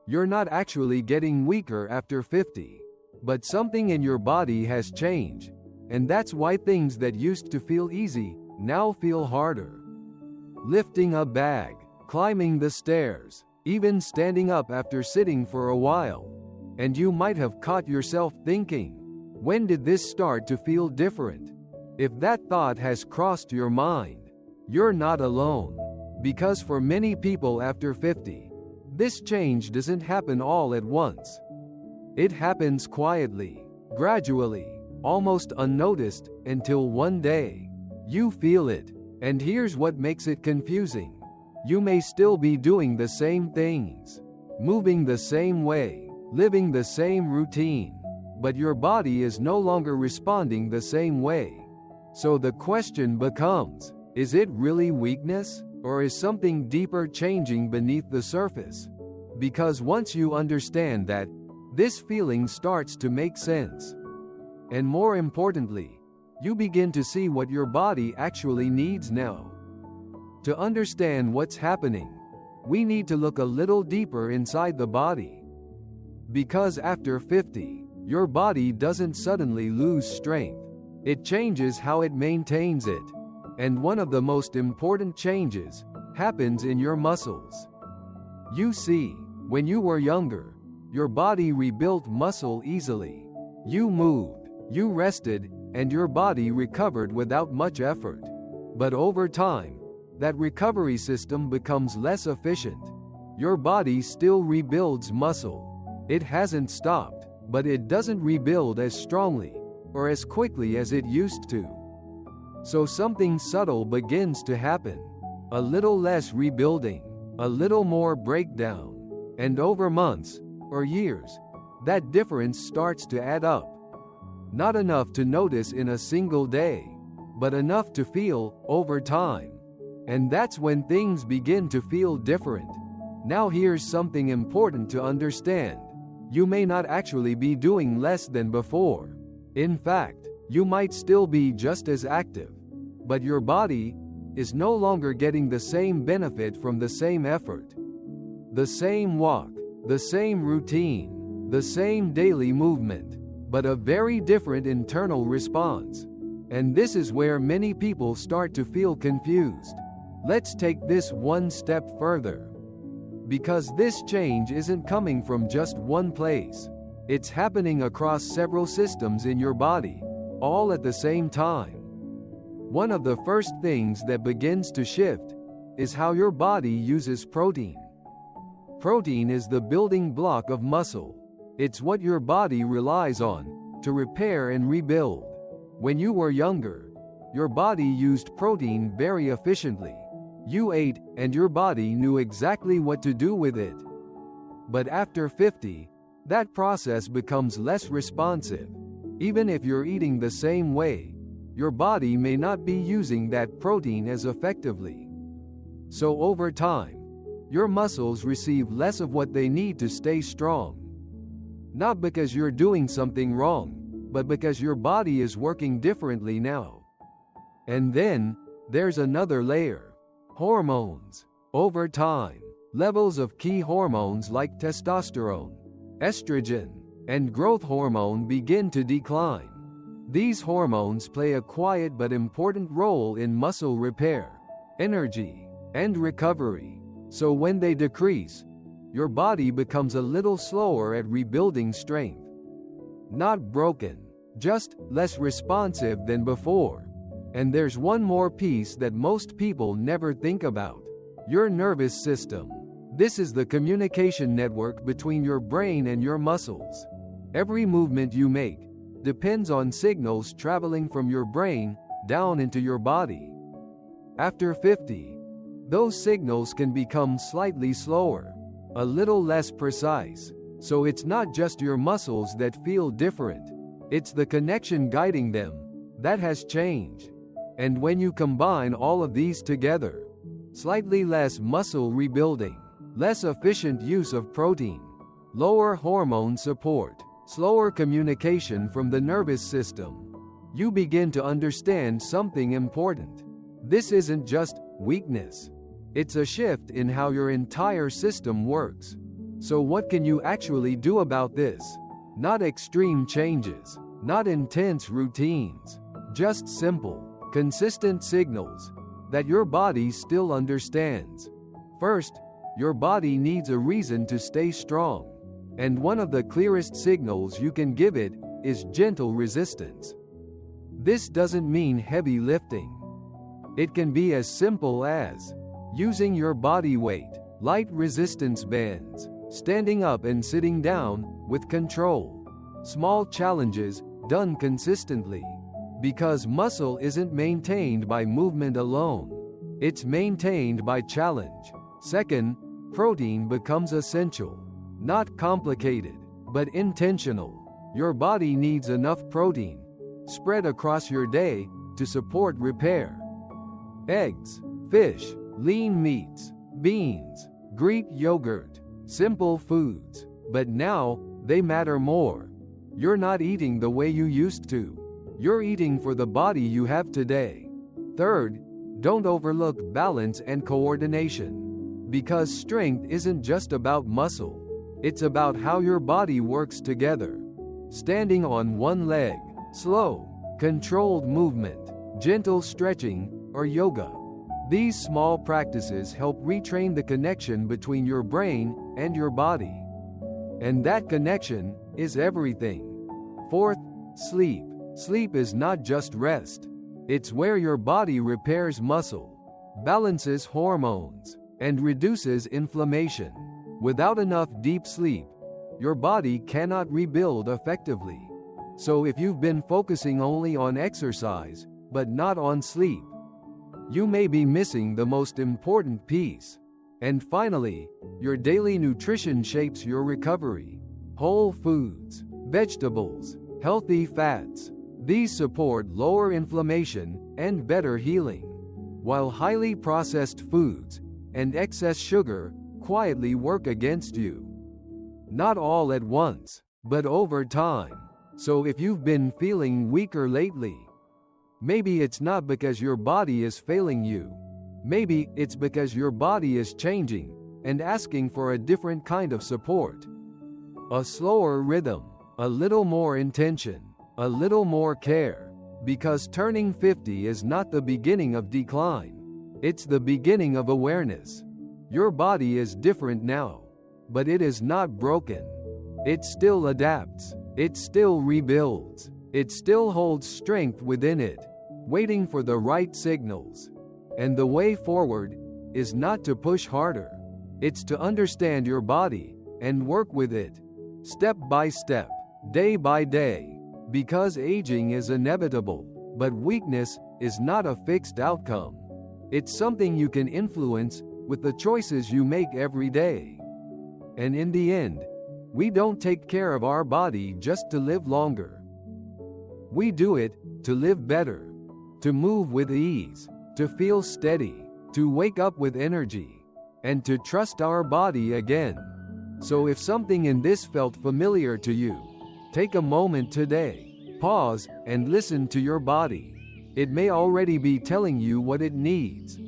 You're not actually getting weaker after 50. But something in your body has changed. And that's why things that used to feel easy now feel harder. Lifting a bag, climbing the stairs, even standing up after sitting for a while. And you might have caught yourself thinking, when did this start to feel different? If that thought has crossed your mind, you're not alone. Because for many people after 50, this change doesn't happen all at once. It happens quietly, gradually, almost unnoticed, until one day, you feel it. And here's what makes it confusing. You may still be doing the same things, moving the same way, living the same routine, but your body is no longer responding the same way. So the question becomes, is it really weakness, or is something deeper changing beneath the surface? Because once you understand that, this feeling starts to make sense. And more importantly, you begin to see what your body actually needs now. To understand what's happening, we need to look a little deeper inside the body. Because after 50, your body doesn't suddenly lose strength. It changes how it maintains it. And one of the most important changes happens in your muscles. You see, when you were younger, your body rebuilt muscle easily. You moved, you rested, and your body recovered without much effort. But over time, that recovery system becomes less efficient. Your body still rebuilds muscle. It hasn't stopped, but it doesn't rebuild as strongly or as quickly as it used to. So something subtle begins to happen. A little less rebuilding, a little more breakdown. And over months, or years, that difference starts to add up. Not enough to notice in a single day, but enough to feel over time. And that's when things begin to feel different. Now here's something important to understand. You may not actually be doing less than before. In fact, you might still be just as active. But your body is no longer getting the same benefit from the same effort. The same walk, the same routine, the same daily movement, but a very different internal response. And this is where many people start to feel confused. Let's take this one step further. Because this change isn't coming from just one place. It's happening across several systems in your body, all at the same time. One of the first things that begins to shift is how your body uses protein. Protein is the building block of muscle. It's what your body relies on to repair and rebuild. When you were younger, your body used protein very efficiently. You ate, and your body knew exactly what to do with it. But after 50, that process becomes less responsive. Even if you're eating the same way, your body may not be using that protein as effectively. So over time, your muscles receive less of what they need to stay strong. Not because you're doing something wrong, but because your body is working differently now. And then, there's another layer. Hormones. Over time, levels of key hormones like testosterone, estrogen, and growth hormone begin to decline. These hormones play a quiet but important role in muscle repair, energy, and recovery. So when they decrease, your body becomes a little slower at rebuilding strength. Not broken, just less responsive than before. And there's one more piece that most people never think about. Your nervous system. This is the communication network between your brain and your muscles. Every movement you make depends on signals traveling from your brain down into your body. After 50, those signals can become slightly slower, a little less precise. So it's not just your muscles that feel different. It's the connection guiding them that has changed. And when you combine all of these together, slightly less muscle rebuilding, less efficient use of protein, lower hormone support, slower communication from the nervous system, you begin to understand something important. This isn't just weakness. It's a shift in how your entire system works. So what can you actually do about this? Not extreme changes, not intense routines, just simple, consistent signals that your body still understands. First, your body needs a reason to stay strong. And one of the clearest signals you can give it is gentle resistance. This doesn't mean heavy lifting. It can be as simple as using your body weight, light resistance bands, standing up and sitting down with control. Small challenges done consistently. Because muscle isn't maintained by movement alone. It's maintained by challenge. Second, protein becomes essential. Not complicated, but intentional. Your body needs enough protein, spread across your day, to support repair. Eggs, fish, lean meats, beans, Greek yogurt, simple foods. But now, they matter more. You're not eating the way you used to. You're eating for the body you have today. Third, don't overlook balance and coordination. Because strength isn't just about muscle. It's about how your body works together. Standing on one leg, slow, controlled movement, gentle stretching, or yoga. These small practices help retrain the connection between your brain and your body. And that connection is everything. Fourth, sleep. Sleep is not just rest. It's where your body repairs muscle, balances hormones, and reduces inflammation. Without enough deep sleep, your body cannot rebuild effectively. So if you've been focusing only on exercise, but not on sleep, you may be missing the most important piece. And finally, your daily nutrition shapes your recovery. Whole foods, vegetables, healthy fats. These support lower inflammation and better healing, while highly processed foods and excess sugar quietly work against you. Not all at once, but over time. So if you've been feeling weaker lately, maybe it's not because your body is failing you. Maybe it's because your body is changing and asking for a different kind of support. A slower rhythm, a little more intention, a little more care. Because turning 50 is not the beginning of decline. It's the beginning of awareness. Your body is different now, but it is not broken. It still adapts. It still rebuilds. It still holds strength within it, waiting for the right signals. And the way forward is not to push harder. It's to understand your body and work with it, step by step, day by day. Because aging is inevitable, but weakness is not a fixed outcome. It's something you can influence with the choices you make every day. And in the end, we don't take care of our body just to live longer. We do it to live better, to move with ease, to feel steady, to wake up with energy, and to trust our body again. So if something in this felt familiar to you, take a moment today, pause, and listen to your body. It may already be telling you what it needs.